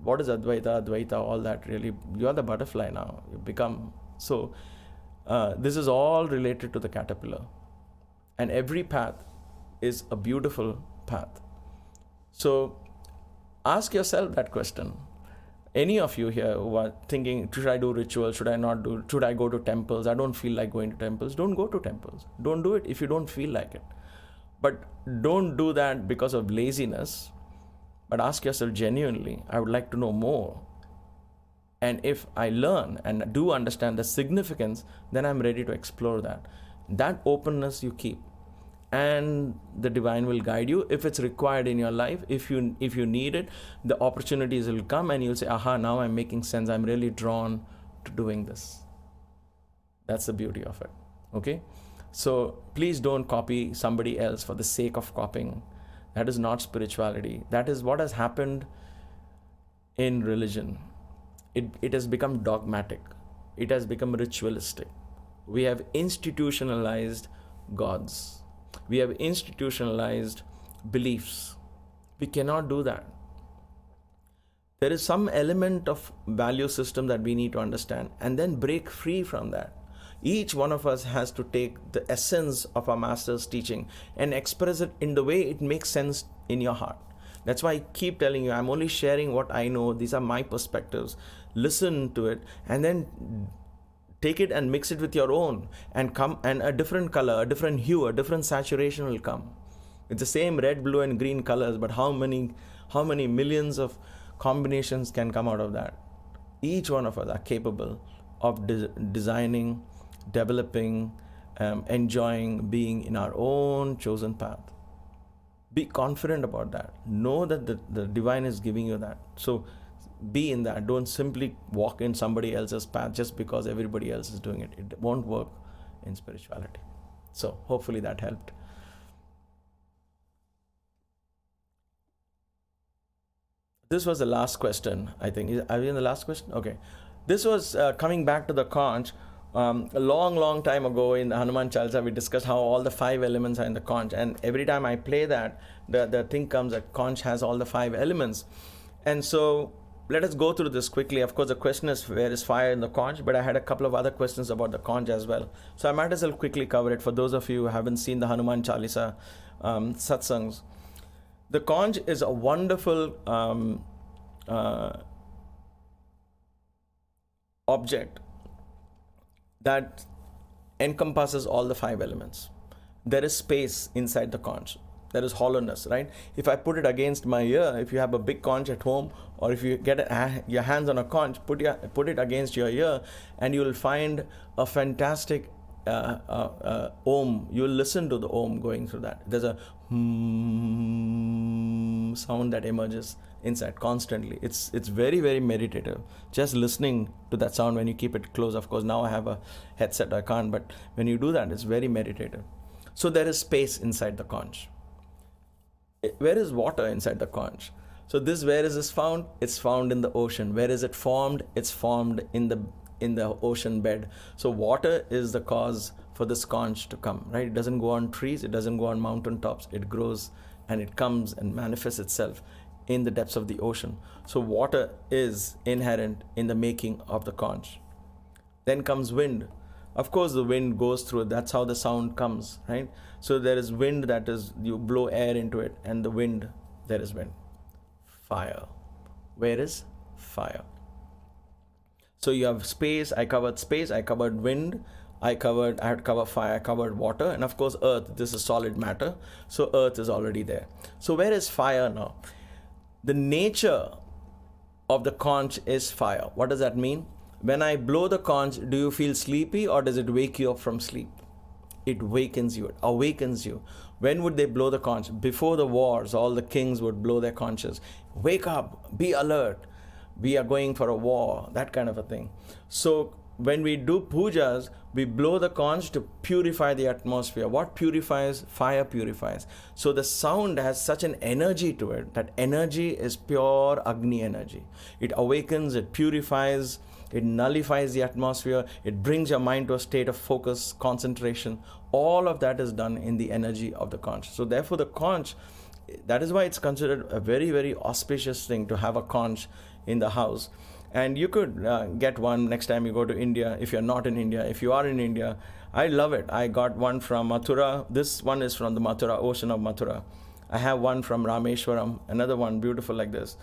what is Advaita, Advaita, all that really? You are the butterfly now. You become. So this is all related to the caterpillar. And every path is a beautiful path. So ask yourself that question. Any of you here who are thinking, should I do rituals? Should I not do? Should I go to temples? I don't feel like going to temples. Don't go to temples. Don't do it if you don't feel like it. But don't do that because of laziness. But ask yourself genuinely, I would like to know more. And if I learn and do understand the significance, then I'm ready to explore that. That openness you keep. And the divine will guide you if it's required in your life. If you need it, the opportunities will come and you'll say, aha, now I'm making sense. I'm really drawn to doing this. That's the beauty of it. Okay? So please don't copy somebody else for the sake of copying. That is not spirituality. That is what has happened in religion. It has become dogmatic. It has become ritualistic. We have institutionalized gods. We have institutionalized beliefs. We cannot do that. There is some element of value system that we need to understand and then break free from that. Each one of us has to take the essence of our master's teaching and express it in the way it makes sense in your heart. That's why I keep telling you, I'm only sharing what I know. These are my perspectives. Listen to it and then take it and mix it with your own and come, and a different color, a different hue, a different saturation will come. It's the same red, blue and green colors, but how many millions of combinations can come out of that? Each one of us are capable of designing, developing, enjoying, being in our own chosen path. Be confident about that. Know that the divine is giving you that. So be in that. Don't simply walk in somebody else's path just because everybody else is doing it. It won't work in spirituality. So hopefully that helped. This was the last question, I think. Are we in the last question? Okay. This was coming back to the conch. A long time ago in the Hanuman Chalisa, we discussed how all the 5 elements are in the conch. And every time I play that, the thing comes that conch has all the 5 elements. And so let us go through this quickly. Of course, the question is, where is fire in the conch? But I had a couple of other questions about the conch as well. So I might as well quickly cover it for those of you who haven't seen the Hanuman Chalisa satsangs. The conch is a wonderful object that encompasses all the 5 elements. There is space inside the conch. There is hollowness, right? If I put it against my ear, if you have a big conch at home, or if you get your hands on a conch, put it against your ear, and you will find a fantastic om. You will listen to the om going through that. There's a sound that emerges. inside constantly. It's very, very meditative. Just listening to that sound when you keep it close. Of course, now I have a headset, I can't, but when you do that, it's very meditative. So there is space inside the conch. Where is water inside the conch? So this, where is this found? It's found in the ocean. Where is it formed? It's formed in the ocean bed. So water is the cause for this conch to come, right? It doesn't go on trees, it doesn't go on mountain tops. It grows and it comes and manifests itself in the depths of the ocean. So water is inherent in the making of the conch. Then comes wind. Of course, the wind goes through it. That's how the sound comes, right? So there is wind, that is, you blow air into it, and the wind, there is wind. Fire. Where is fire? So you have space. I covered wind, I had covered fire, I covered water, and of course earth. This is solid matter, so earth is already there. So where is fire now? The nature of the conch is fire. What does that mean? When I blow the conch, do you feel sleepy, or does it wake you up from sleep? It wakens you, it awakens you. When would they blow the conch? Before the wars, all the kings would blow their conches. Wake up, be alert, we are going for a war, that kind of a thing. So when we do pujas, we blow the conch to purify the atmosphere. What purifies? Fire purifies. So the sound has such an energy to it. That energy is pure Agni energy. It awakens, it purifies, it nullifies the atmosphere, it brings your mind to a state of focus, concentration. All of that is done in the energy of the conch. So therefore the conch, that is why it's considered a very, very auspicious thing to have a conch in the house. And you could get one next time you go to India, if you're not in India. If you are in India, I love it. I got one from Mathura. This one is from the Mathura, ocean of Mathura. I have one from Rameshwaram, another one beautiful like this.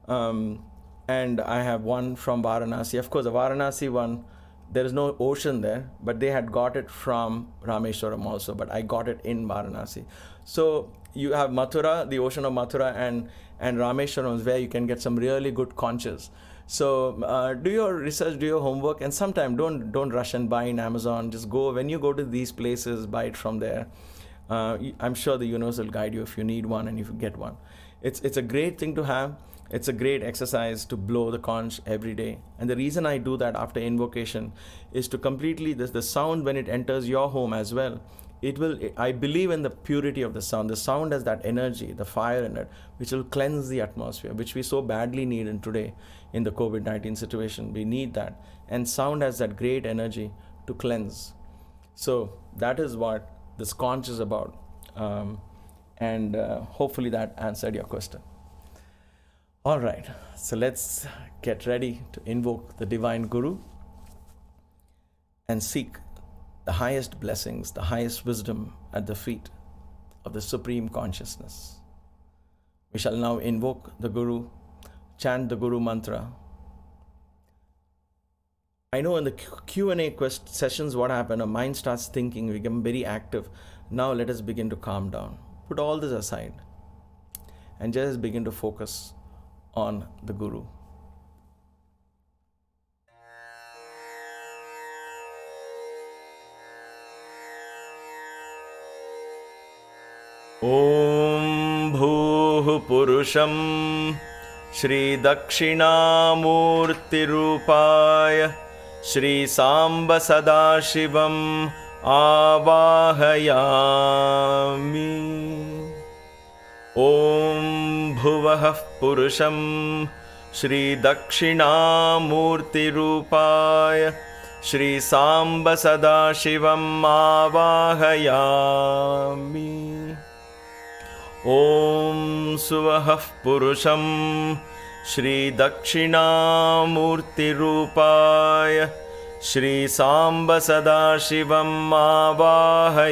And I have one from Varanasi. Of course, the Varanasi one, there is no ocean there, but they had got it from Rameshwaram also, but I got it in Varanasi. So you have Mathura, the ocean of Mathura, and Rameshwaram is where you can get some really good conches. So do your research, do your homework, and sometime don't rush and buy in Amazon. Just go, when you go to these places, buy it from there. I'm sure the universe will guide you if you need one and if you get one. It's a great thing to have. It's a great exercise to blow the conch every day. And the reason I do that after invocation is to completely, the sound when it enters your home as well, I believe in the purity of the sound. The sound has that energy, the fire in it, which will cleanse the atmosphere, which we so badly need in today in the COVID-19 situation. We need that. And sound has that great energy to cleanse. So that is what this conch is about. And hopefully that answered your question. All right, so let's get ready to invoke the Divine Guru and seek the highest blessings, the highest wisdom at the feet of the Supreme Consciousness. We shall now invoke the Guru, chant the Guru mantra. I know in the Q&A sessions what happened, our mind starts thinking, we become very active. Now let us begin to calm down. Put all this aside and just begin to focus on the Guru. Om Bhuh Purusham Shri Dakshinamoorthy Rupaya Shri Samba Sadashivam Avahayami. Om Bhuvah Purusham Shri Dakshinamoorthy Rupaya Shri Samba Sadashivam Avahayami. Om Suvah Purusham Shri Dakshinamoorthy Rupaya Shri Samba Sadashivam Avahayami.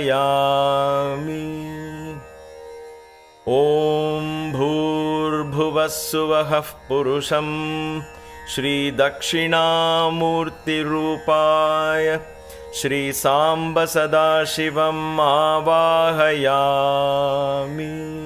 Om Bhurbhuvasuvah Purusham Shri Dakshinamoorthy Rupaya Shri Samba Sadashivam Avahayami.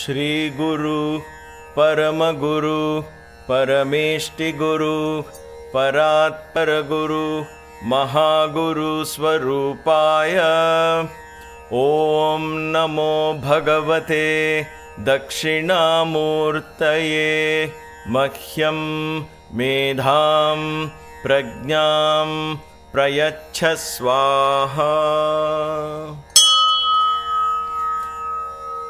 Shri Guru Paramaguru Parameshti Guru Paratpara Guru Mahaguru Swarupaya Om Namo Bhagavate Dakshinamurtaye Mahyam Medham Prajnam Prayachha Swaha.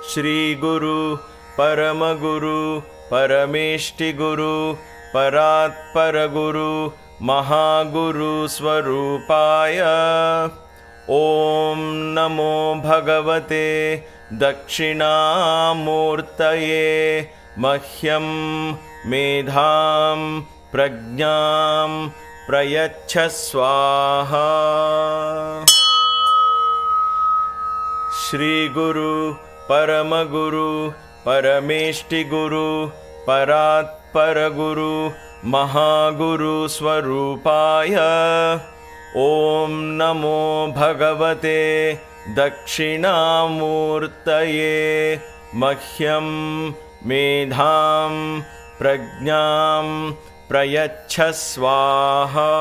Shri Guru Paramaguru Parameshti Guru Paratpara Guru Mahaguru Swarupaya Om Namo Bhagavate Dakshinamurtaye Mahyam Medham Prajnam Prayachha Swaha. Shri Guru Paramaguru Parameshti Guru Paratpara Guru Mahaguru Swarupaya Om Namo Bhagavate Dakshinamurtaye Mahyam Medham Prajnam Prayachha Swaha.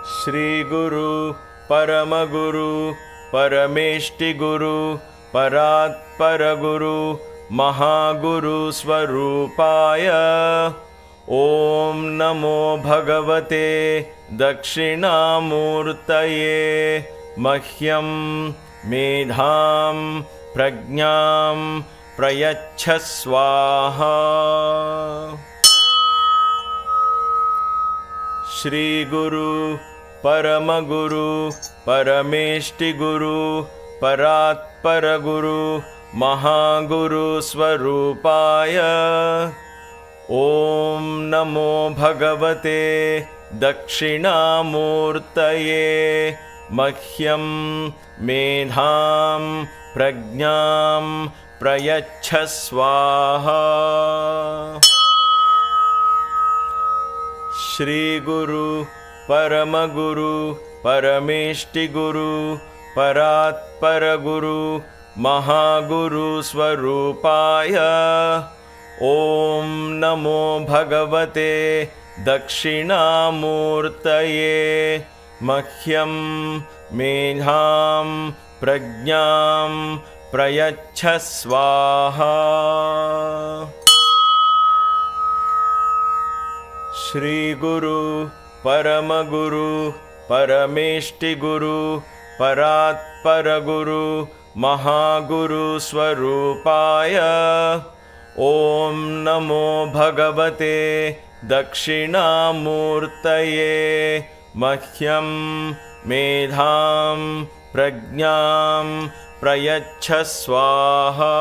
Shri Guru Paramaguru Parameshti Guru Paratpara Guru Mahaguru Swarupaya Om Namo Bhagavate Dakshinamurtaye Mahyam Medham Prajnam Prayachha Swaha. Shri Guru Paramaguru Parameshti Guru Paratpara Guru Mahaguru Swarupaya Om Namo Bhagavate Dakshinamurtaye Mahyam Medham Prajnam Prayachha Swaha. Shri Guru Paramaguru Parameshti Guru Paratpara Guru Mahaguru Swarupaya Om Namo Bhagavate Dakshinamurtaye Mahyam Medham Prajnam Prayachha Swaha. Shri Guru Paramaguru Parameshti Guru Paratpara Guru Mahaguru Swarupaya Om Namo Bhagavate Dakshinamurtaye Mahyam Medham Prajnam Prayachha Swaha.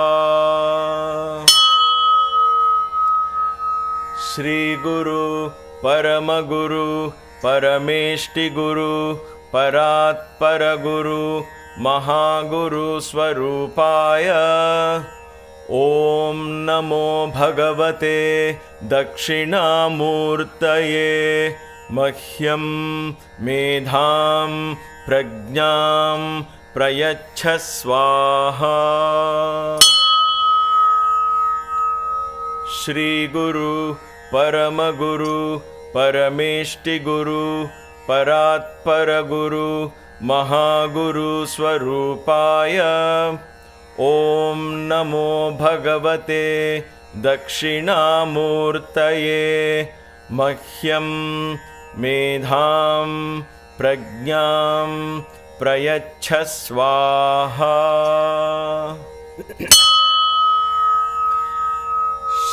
Shri Guru Paramaguru Parameshti Guru Paratpara Guru Mahaguru Swarupaya Om Namo Bhagavate Dakshinamurtaye Mahyam Medham Prajnam Prayachha Swaha. Shri Guru Paramaguru Parameshti Guru Paratpara Guru Mahaguru Swarupaya Om Namo Bhagavate Dakshinamurtaye Mahyam Medham Prajnam Prayachha Swaha.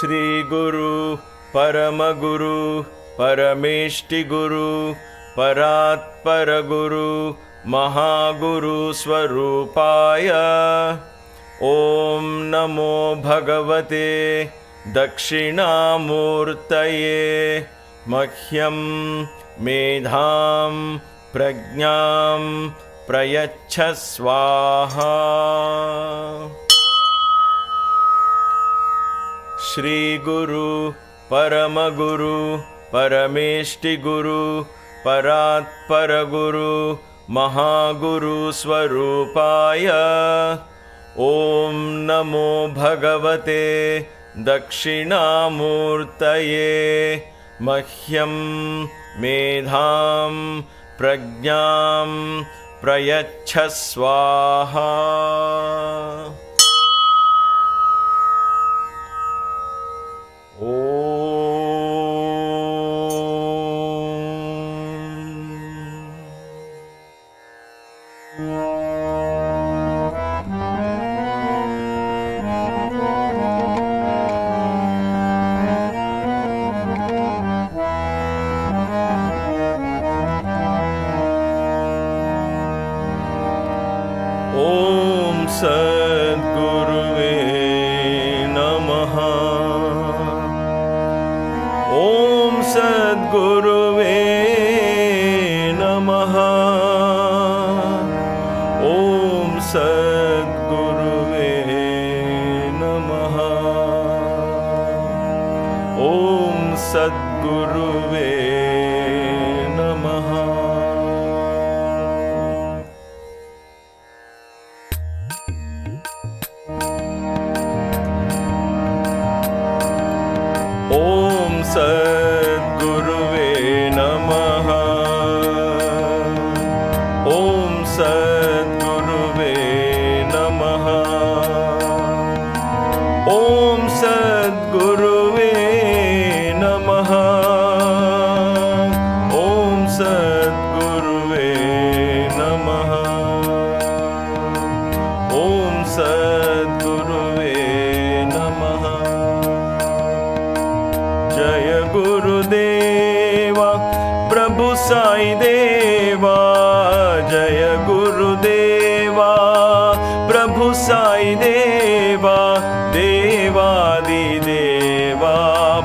Shri Guru Paramaguru Parameshti Guru Paratpara Guru Mahaguru Swarupaya Om Namo Bhagavate Dakshinamurtaye Mahyam Medham Prajnam Prayachha Swaha. Shri Guru Paramaguru Parameshti Guru Paratpara Guru Mahaguru Swarupaya ॐ नमो भगवते दक्षिणामूर्तये मह्यं मेधां प्रज्ञां प्रयच्छ स्वाहा। ॐ सद्गुरुवे नमः। ॐ सद्गुरुवे नमः। ॐ सद्गुरुवे नमः। ॐ सद्गुरुवे नमः। ॐ सद्गुरुवे नमः। ॐ सद्गुरुवे नमः। ॐ सद्गुरुवे नमः। ॐ सद्गुरुवे नमः। ॐ सद्गुरुवे नमः। जय गुरुदेवा प्रभु साई देवा। जय गुरुदेवा प्रभु साई देवा। देवादिदेवा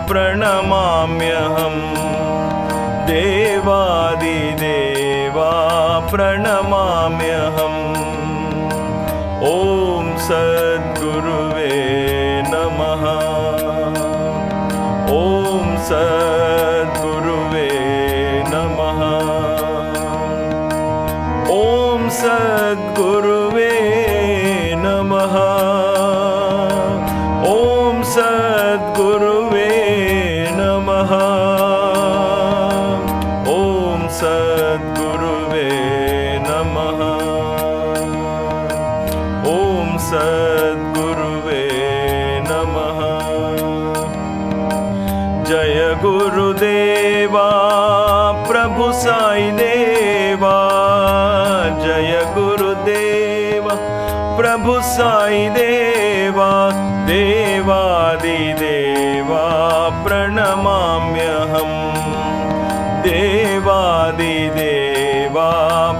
प्रणमाम्यहम्। देवादिदेवा प्रणमाम्यहम्। ॐ सद्गुरुवे नमः। ॐ सद्गुरुवे नमः। ॐ सद्गुरुवे नमः। ॐ सद्गुरुवे नमः। ॐ सद्गुरुवे नमः। ॐ सद्गुरुवे नमः। जय गुरुदेवा प्रभु साई देवा। जय गुरुदेवा प्रभु साई देवा। देवादिदेवा प्रणमाम्यहम्। देवादिदेवा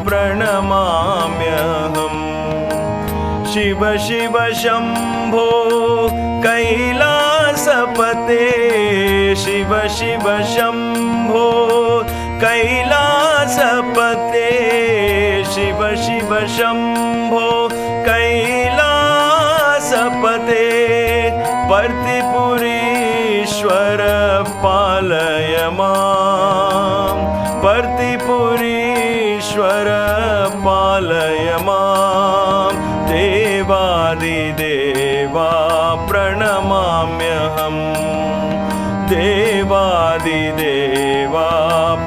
प्रणमाम्यहम्। शिव शिव शम्भो कैलासपते। शिव शिव शम्भो कैलासपते। शिव शिव शम्भो कैलासपते। पर्तिपुरीश्वर पालय मां। पर्तिपुरीश्वर पालय मां। देवादिदेवा प्रणमाम्यहम्। देवादिदेवा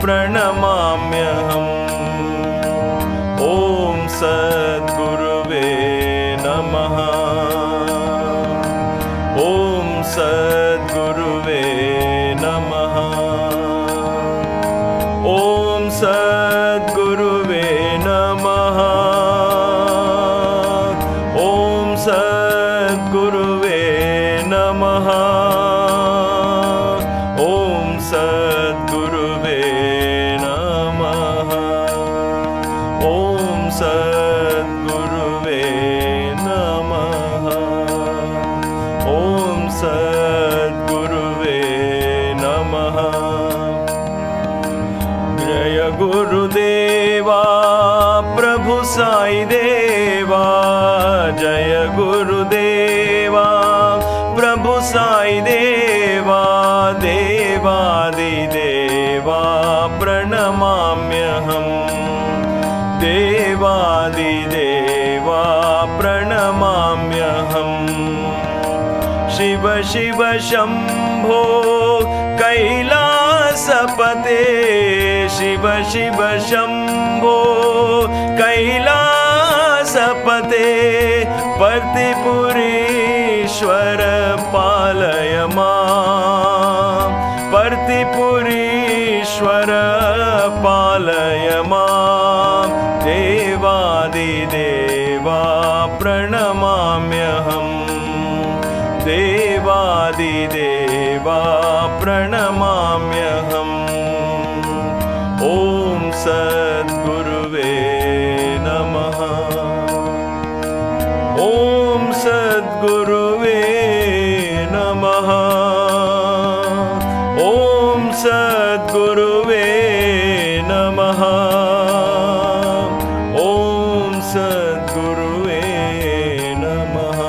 प्रणमाम्यहम्। ॐ सद्गुरुवे नमः। ॐ सद्गुरुवे नमः। ॐ सद्गुरुवे नमः। ॐ सद्गुरुवे नमः। ॐ सद्गुरुवे नमः। ॐ सद्गुरुवे नमः। ॐ सद्गुरुवे नमः। जय गुरुदेवा प्रभु साई देवा। जय गुरुदेवा प्रभु साई देवा। देवादिदेवा प्रणमाम्यहम्। देवादिदेवा प्रणमाम्यहम्। शिव शिव शंभो कैलासपते शिव शिव शंभो कैलासपते पर्तिपुरीश्वर पालय मां पर्तिपुरीश्वर पालय मां देवादिदेवा प्रणमाम्यहम् देवादिदेवा प्रणमाम्यहम् ॐ सद्गुरुवे नमः ॐ सद्गुरुवे नमः ॐ सद्गुरुवे नमः ॐ सद्गुरुवे नमः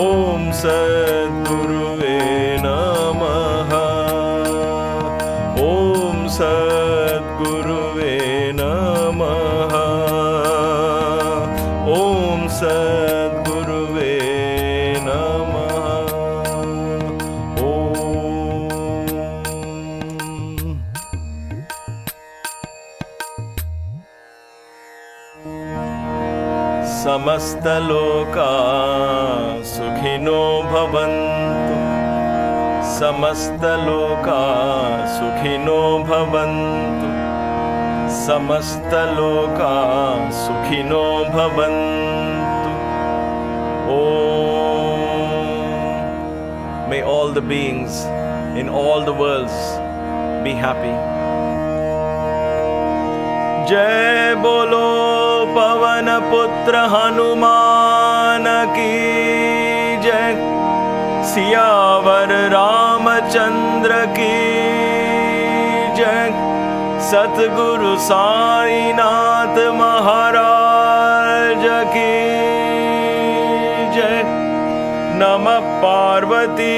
ॐ सद्गुरुवे नमः ॐ सद्गुरुवे नमः ॐ सद्गुरुवे नमः समस्तलोका सुखिनो भवन्तु समस्तलोका सुखिनो भवन्तु समस्तलोका सुखिनो भवन्तु May all the beings in all the worlds be happy. जय बोलो पवन पुत्र हनुमान की जय सियावर रामचंद्र की जय सतगुरु साईनाथ महाराज की जय नमः पार्वती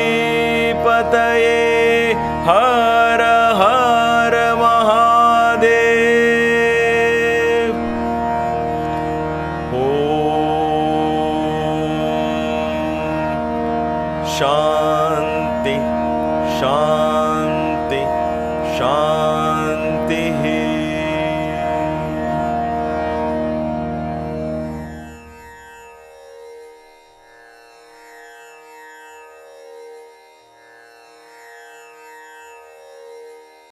पतये हर हर महादेव शांति शांति